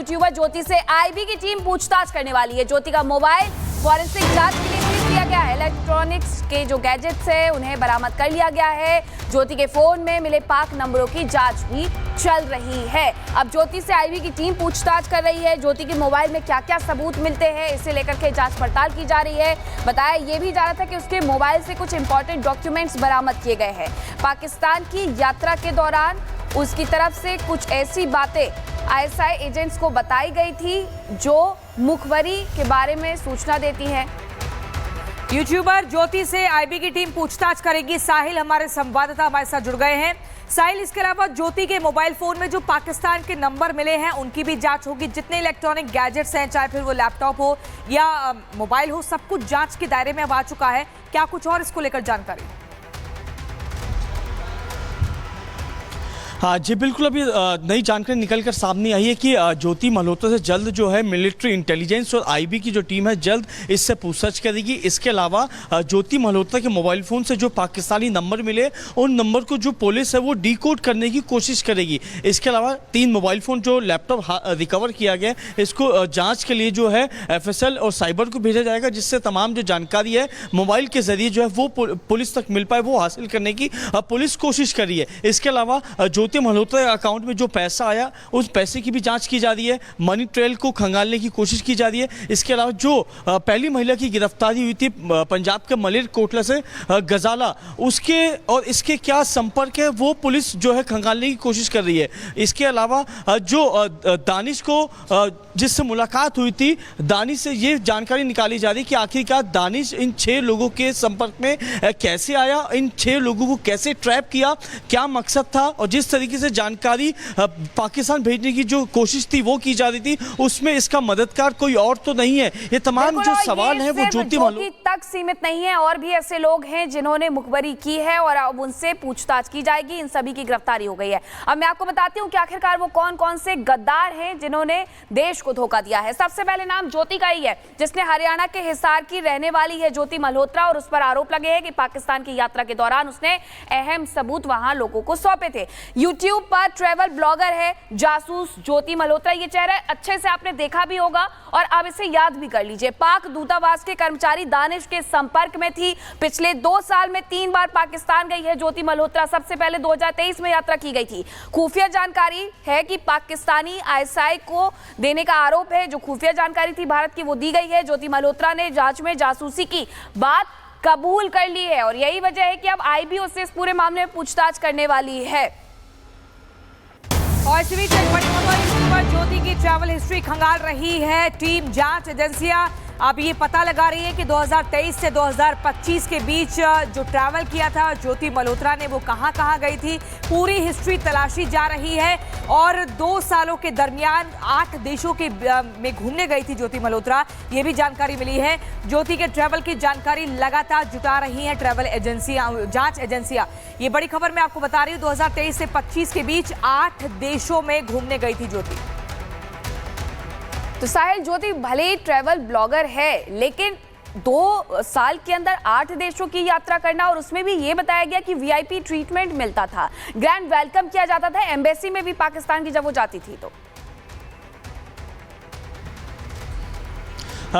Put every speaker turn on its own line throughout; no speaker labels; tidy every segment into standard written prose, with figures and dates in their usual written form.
YouTuber ज्योति से IB की team पूछताछ करने वाली है। ज्योति का मोबाइल फॉरेंसिक जांच के लिए फ्रीज किया गया है। इलेक्ट्रॉनिक्स के जो गैजेट्स है उन्हें बरामद कर लिया गया है। ज्योति के फोन में मिले पाक नंबरों की जांच भी चल रही है। अब ज्योति से आईबी की टीम पूछताछ कर रही है। ज्योति के मोबाइल में क्या क्या सबूत मिलते हैं इसे लेकर के जांच पड़ताल की जा रही है। बताया ये भी जा रहा था कि उसके मोबाइल से कुछ इंपॉर्टेंट डॉक्यूमेंट्स बरामद किए गए हैं। पाकिस्तान की यात्रा के दौरान उसकी तरफ से कुछ ऐसी बातें आईएसआई एजेंट्स को बताई गई थी जो मुखबरी के बारे में सूचना देती है।
यूट्यूबर ज्योति से आईबी की टीम पूछताछ करेगी। साहिल हमारे संवाददाता हमारे साथ जुड़ गए हैं। साहिल, इसके अलावा ज्योति के मोबाइल फोन में जो पाकिस्तान के नंबर मिले हैं उनकी भी जांच होगी। जितने इलेक्ट्रॉनिक गैजेट्स हैं, चाहे फिर वो लैपटॉप हो या मोबाइल हो, सब कुछ जांच के दायरे में अब आ चुका है। क्या कुछ और इसको लेकर जानकारी?
हाँ जी बिल्कुल, अभी नई जानकारी निकल कर सामने आई है कि ज्योति मल्होत्रा से जल्द जो है मिलिट्री इंटेलिजेंस और आईबी की जो टीम है जल्द इससे पूछताछ करेगी। इसके अलावा ज्योति मल्होत्रा के मोबाइल फ़ोन से जो पाकिस्तानी नंबर मिले उन नंबर को जो पुलिस है वो डिकोड करने की कोशिश करेगी। इसके अलावा 3 मोबाइल फ़ोन जो लैपटॉप रिकवर किया गया इसको जाँच के लिए जो है FSL और साइबर को भेजा जाएगा, जिससे तमाम जो जानकारी है मोबाइल के जरिए जो है वो पुलिस तक मिल पाए वो हासिल करने की पुलिस कोशिश कर रही है। इसके अलावा ज्योति मल्होत्रा अकाउंट में जो पैसा आया उस पैसे की भी जांच की जा रही है। मनी ट्रेल को खंगालने की कोशिश की जा रही है। इसके अलावा जो पहली महिला की गिरफ्तारी हुई थी पंजाब के मलेरकोटला से गजाला, उसके और इसके क्या संपर्क है वो पुलिस जो है खंगालने की कोशिश कर रही है। इसके अलावा जो दानिश को जिससे मुलाकात हुई थी, दानिश से ये जानकारी निकाली जा रही है कि आखिरकार दानिश इन 6 लोगों के संपर्क में कैसे आया, इन 6 लोगों को कैसे ट्रैप किया, क्या मकसद था, और जिस तरीके से जानकारी पाकिस्तान भेजने की जो कोशिश थी वो की जा रही थी उसमें इसका मददगार कोई और तो नहीं है। ये तमाम जो सवाल है वो ज्योति
तक सीमित नहीं है, और भी ऐसे लोग हैं जिन्होंने मुखबरी की है और अब उनसे पूछताछ की जाएगी। इन सभी की गिरफ्तारी हो गई है। अब मैं आपको बताती हूँ कि आखिरकार वो कौन कौन से गद्दार हैं जिन्होंने देश को धोखा दिया है। सबसे पहले नाम ज्योति का ही है, जिसने हरियाणा के हिसार की रहने वाली है ज्योति मल्होत्रा, और उस पर आरोप लगे हैं कि पाकिस्तान की यात्रा के दौरान उसने अहम सबूत वहां लोगों को सौंपे थे। यूट्यूब पर ट्रैवल ब्लॉगर है जासूस ज्योति मल्होत्रा। ये चेहरा अच्छे से आपने देखा भी होगा और अब इसे याद भी कर लीजिए। पाक दूतावास के कर्मचारी दानिश के संपर्क में थी। पिछले 2 साल में 3 बार पाकिस्तान गई है ज्योति मल्होत्रा। सबसे पहले 2023 में यात्रा की गई थी। खुफिया जानकारी है कि पाकिस्तानी आईएसआई को देने का आरोप है। जो खुफिया जानकारी थी भारत की वो दी गई है। ज्योति मल्होत्रा ने जांच में जासूसी की बात कबूल कर ली है और यही वजह है कि अब आईबी उससे इस पूरे मामले में पूछताछ करने वाली है।
और इसी बीच एक बड़ी खबर, ज्योति की ट्रैवल हिस्ट्री खंगाल रही है टीम। जांच एजेंसियां अब ये पता लगा रही है कि 2023 से 2025 के बीच जो ट्रैवल किया था ज्योति मल्होत्रा ने वो कहां कहां गई थी, पूरी हिस्ट्री तलाशी जा रही है। और 2 सालों के दरमियान 8 देशों के में घूमने गई थी ज्योति मल्होत्रा, ये भी जानकारी मिली है। ज्योति के ट्रैवल की जानकारी लगातार जुटा रही हैं ट्रैवल एजेंसियां, जांच एजेंसियां। ये बड़ी खबर मैं आपको बता रही हूँ। 2023 से 25 के बीच 8 देशों में घूमने गई थी ज्योति।
तो साहिल, ज्योति भले ही ट्रैवल ब्लॉगर है लेकिन 2 साल के अंदर 8 देशों की यात्रा करना, और उसमें भी ये बताया गया कि वीआईपी ट्रीटमेंट मिलता था, ग्रैंड वेलकम किया जाता था एम्बेसी में भी पाकिस्तान की जब वो जाती थी तो।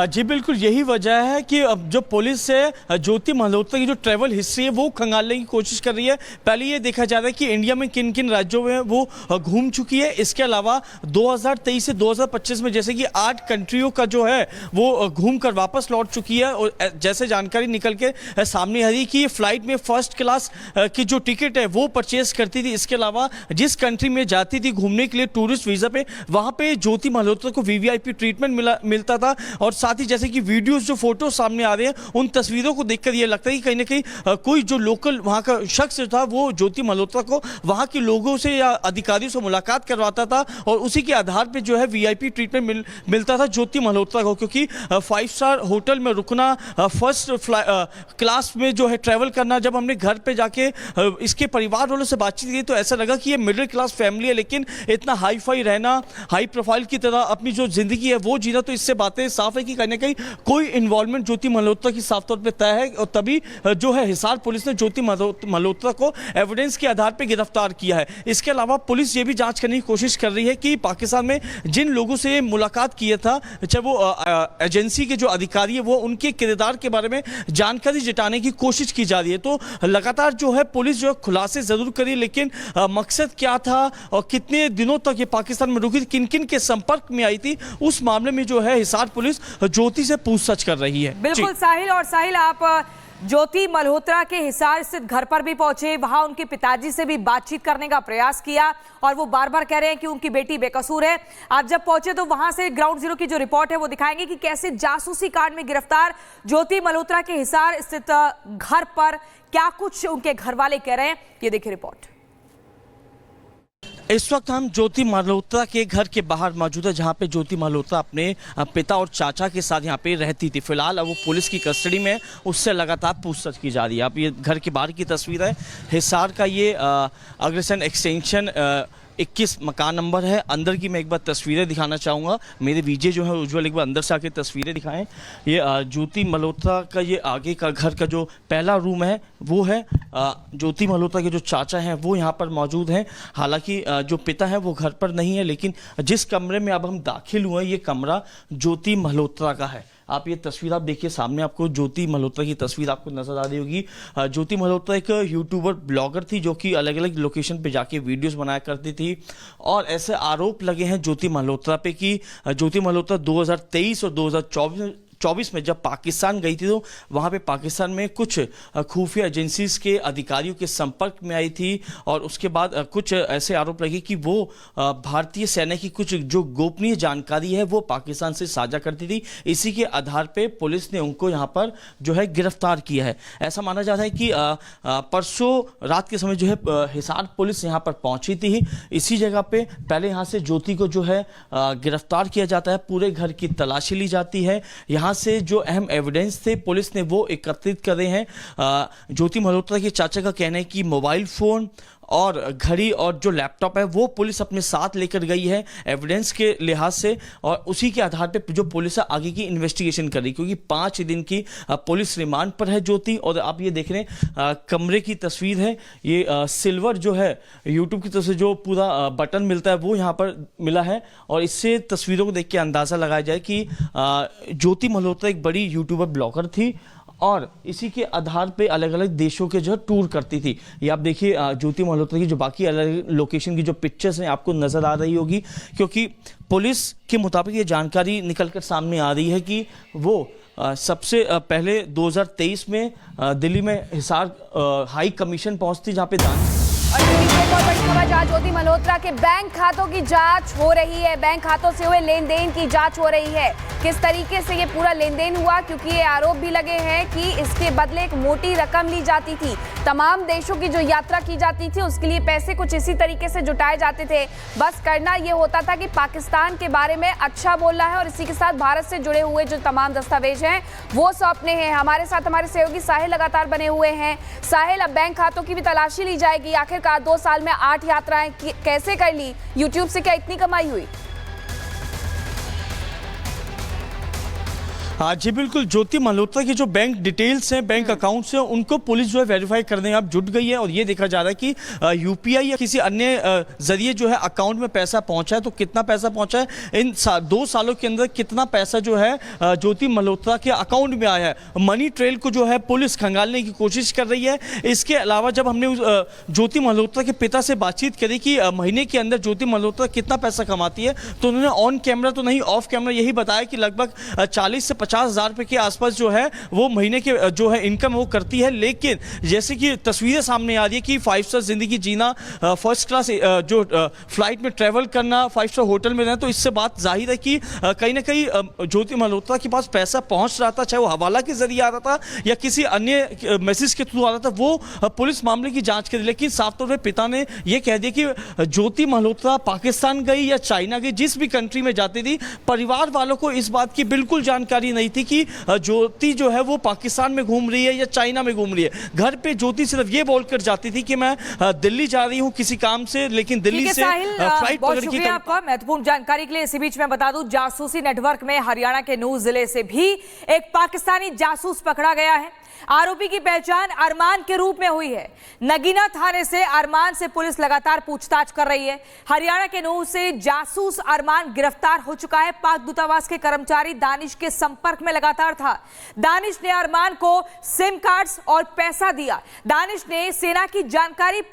जी बिल्कुल, यही वजह है कि अब जो पुलिस है ज्योति मल्होत्रा की जो ट्रैवल हिस्ट्री है वो खंगालने की कोशिश कर रही है। पहले ये देखा जा रहा है कि इंडिया में किन किन राज्यों में वो घूम चुकी है। इसके अलावा 2023 से 2025 में जैसे कि 8 कंट्रियों का जो है वो घूम कर वापस लौट चुकी है। और जैसे जानकारी निकल के सामने आ रही कि ये फ्लाइट में फर्स्ट क्लास की जो टिकट है वो परचेज करती थी। इसके अलावा जिस कंट्री में जाती थी घूमने के लिए टूरिस्ट वीज़ा पे, वहाँ पे ज्योति मल्होत्रा को वीवीआईपी ट्रीटमेंट मिलता था। और साथ ही जैसे कि वीडियोस जो फोटो सामने आ रहे हैं उन तस्वीरों को देखकर ये लगता है कि कहीं ना कहीं कोई जो लोकल वहाँ का शख्स था वो ज्योति मल्होत्रा को वहाँ के लोगों से या अधिकारियों से मुलाकात करवाता था और उसी के आधार पे जो है वीआईपी ट्रीटमेंट मिलता था ज्योति मल्होत्रा को। क्योंकि 5 स्टार होटल में रुकना, फर्स्ट क्लास में जो है ट्रैवल करना, जब हमने घर पे जाके इसके परिवार वालों से बातचीत की तो ऐसा लगा कि ये मिडिल क्लास फैमिली है, लेकिन इतना हाई फाई रहना, हाई प्रोफाइल की तरह अपनी जो जिंदगी है वो जीना, तो इससे बातें साफ है कि कहीं ना कहीं कोई इन्वॉल्वमेंट ज्योति मल्होत्रा की साफ तौर पे तय है, और तभी जो है हिसार पुलिस ने ज्योति मल्होत्रा को एविडेंस के आधार पर गिरफ्तार किया है। इसके अलावा पुलिस ये भी जांच करने की कोशिश कर रही है कि पाकिस्तान में जिन लोगों से मुलाकात किया था, चाहे वो एजेंसी के जो अधिकारी है, वो उनके किरदार के बारे में जानकारी जुटाने की कोशिश की जा रही है। तो लगातार जो है पुलिस जो है खुलासे जरूर करी, लेकिन मकसद क्या था और कितने दिनों तक ये पाकिस्तान में रुकी थी, किन किन के संपर्क में आई थी, उस मामले में जो है हिसार पुलिस ज्योति से पूछताछ कर रही है।
बिल्कुल साहिल, और साहिल आप ज्योति मल्होत्रा के हिसार स्थित घर पर भी पहुंचे, वहां उनके पिताजी से भी बातचीत करने का प्रयास किया और वो बार बार कह रहे हैं कि उनकी बेटी बेकसूर है। आप जब पहुंचे तो वहां से ग्राउंड जीरो की जो रिपोर्ट है वो दिखाएंगे कि कैसे जासूसी कांड में गिरफ्तार ज्योति मल्होत्रा के हिसार स्थित घर पर क्या कुछ उनके घर वाले कह रहे हैं, ये देखिए रिपोर्ट।
इस वक्त हम ज्योति मल्होत्रा के घर के बाहर मौजूद है, जहां पे ज्योति मल्होत्रा अपने पिता और चाचा के साथ यहां पे रहती थी। फिलहाल अब वो पुलिस की कस्टडी में, उससे लगातार पूछताछ की जा रही है। अब ये घर के बाहर की तस्वीर है, हिसार का ये अग्रसेन एक्सटेंशन 21 मकान नंबर है। अंदर की मैं एक बार तस्वीरें दिखाना चाहूँगा, मेरे वीजे जो है उज्जवल एक बार अंदर से आके तस्वीरें दिखाएं। ये ज्योति मल्होत्रा का ये आगे का घर का जो पहला रूम है वो है। ज्योति मल्होत्रा के जो चाचा हैं वो यहाँ पर मौजूद हैं। हालांकि जो पिता है वो घर पर नहीं है, लेकिन जिस कमरे में अब हम दाखिल हुए हैं ये कमरा ज्योति मल्होत्रा का है। आप ये तस्वीर आप देखिए, सामने आपको ज्योति मल्होत्रा की तस्वीर आपको नजर आ रही होगी। ज्योति मल्होत्रा एक यूट्यूबर ब्लॉगर थी जो कि अलग अलग लोकेशन पे जाके वीडियोस बनाया करती थी, और ऐसे आरोप लगे हैं ज्योति मल्होत्रा पे कि ज्योति मल्होत्रा 2023 और 2024 में जब पाकिस्तान गई थी तो वहाँ पे पाकिस्तान में कुछ खुफिया एजेंसीज के अधिकारियों के संपर्क में आई थी, और उसके बाद कुछ ऐसे आरोप लगे कि वो भारतीय सेना की कुछ जो गोपनीय जानकारी है वो पाकिस्तान से साझा करती थी। इसी के आधार पे पुलिस ने उनको यहाँ पर जो है गिरफ्तार किया है। ऐसा माना जाता है कि परसों रात के समय जो है हिसार पुलिस यहाँ पर पहुंची थी। इसी जगह पे पहले यहाँ से ज्योति को जो है गिरफ्तार किया जाता है, पूरे घर की तलाशी ली जाती है। यहाँ से जो अहम एविडेंस थे पुलिस ने वो एकत्रित कर रहे हैं। ज्योति मल्होत्रा के चाचा का कहना है कि मोबाइल फोन और घड़ी और जो लैपटॉप है वो पुलिस अपने साथ लेकर गई है एविडेंस के लिहाज से, और उसी के आधार पे जो पुलिस आगे की इन्वेस्टिगेशन कर रही, क्योंकि 5 दिन की पुलिस रिमांड पर है ज्योति। और आप ये देख रहे हैं कमरे की तस्वीर है, ये सिल्वर जो है यूट्यूब की तरफ से जो पूरा बटन मिलता है वो यहाँ पर मिला है, और इससे तस्वीरों को देख के अंदाज़ा लगाया जाए कि ज्योति मल्होत्रा एक बड़ी यूट्यूबर ब्लॉगर थी और इसी के आधार पे अलग अलग देशों के जो है टूर करती थी। ये आप देखिए ज्योति मल्होत्रा की जो बाकी अलग लोकेशन की जो पिक्चर्स हैं आपको नज़र आ रही होगी, क्योंकि पुलिस के मुताबिक ये जानकारी निकलकर सामने आ रही है कि वो सबसे पहले 2023 में दिल्ली में हिसार हाई कमीशन पहुंचती, जहाँ पे
और एक और बड़ी खबर, जहां ज्योति मल्होत्रा के बैंक खातों की जांच हो रही है, बैंक खातों से हुए लेन देन की जांच हो रही है। किस तरीके से ये पूरा लेन देन हुआ, क्योंकि ये आरोप भी लगे हैं कि इसके बदले एक मोटी रकम ली जाती थी। तमाम देशों की जो यात्रा की जाती थी उसके लिए पैसे कुछ इसी तरीके से जुटाए जाते थे। बस करना ये होता था कि पाकिस्तान के बारे में अच्छा बोलना है और इसी के साथ भारत से जुड़े हुए जो तमाम दस्तावेज हैं वो सौंपने हैं। हमारे साथ हमारे सहयोगी साहिल लगातार बने हुए हैं। साहिल, अब बैंक खातों की भी तलाशी ली जाएगी। आखिरकार 2 साल में 8 यात्राएं कैसे कर ली? यूट्यूब से क्या इतनी कमाई हुई?
हाँ जी बिल्कुल, ज्योति मल्होत्रा की जो बैंक डिटेल्स हैं, बैंक अकाउंट्स हैं, उनको पुलिस जो है वेरीफाई करने अब जुट गई है, और ये देखा जा रहा है कि यूपीआई या किसी अन्य जरिए जो है अकाउंट में पैसा पहुंचा है, तो कितना पैसा पहुंचा है, इन 2 सालों के अंदर कितना पैसा जो है ज्योति मल्होत्रा के अकाउंट में आया है। मनी ट्रेल को जो है पुलिस खंगालने की कोशिश कर रही है। इसके अलावा जब हमने ज्योति मल्होत्रा के पिता से बातचीत करी कि महीने के अंदर ज्योति मल्होत्रा कितना पैसा कमाती है, तो उन्होंने ऑन कैमरा तो नहीं ऑफ कैमरा यही बताया कि लगभग 40 से 50,000 रुपए के आसपास जो है वो महीने के जो है इनकम वो करती है। लेकिन जैसे कि तस्वीरें सामने आ रही है कि 5 स्टार जिंदगी जीना, फर्स्ट क्लास जो फ्लाइट में ट्रेवल करना, 5 स्टार होटल में रहना, तो इससे बात जाहिर है कि कहीं ना कहीं ज्योति मल्होत्रा के पास पैसा पहुंच रहा था, चाहे वो हवाला के जरिए आ रहा था या किसी अन्य मैसेज के थ्रू आ रहा था, वो पुलिस मामले की जांच करी। लेकिन साफ तौर पर पिता ने यह कह दिया कि ज्योति मल्होत्रा पाकिस्तान गई या चाइना गई, जिस भी कंट्री में जाती थी, परिवार वालों को इस बात की बिल्कुल जानकारी नहीं थी कि ज्योति जो है वो पाकिस्तान में घूम रही है या चाइना में घूम रही है। घर पे ज्योति सिर्फ ये बोलकर जाती थी कि मैं दिल्ली जा रही हूँ किसी काम से, लेकिन दिल्ली से फ्लाइट
बहुत
पकड़ के
शुक्रिया आपका महत्वपूर्ण जानकारी के लिए। इसी बीच मैं बता दूं, जासूसी नेटवर्क में हरियाणा के नूह जिले से भी एक पाकिस्तानी जासूस पकड़ा गया है। आरोपी की पहचान अरमान के रूप में हुई है। नगीना थाने से अरमान से पुलिस लगातार पूछताछ कर रही है। हरियाणा के नूह से जासूस अरमान गिरफ्तार हो चुका है। पाक दूतावास के कर्मचारी दानिश के संपर्क में लगातार था। दानिश ने अरमान को सिम कार्ड्स और पैसा दिया। दानिश ने सेना की जानकारी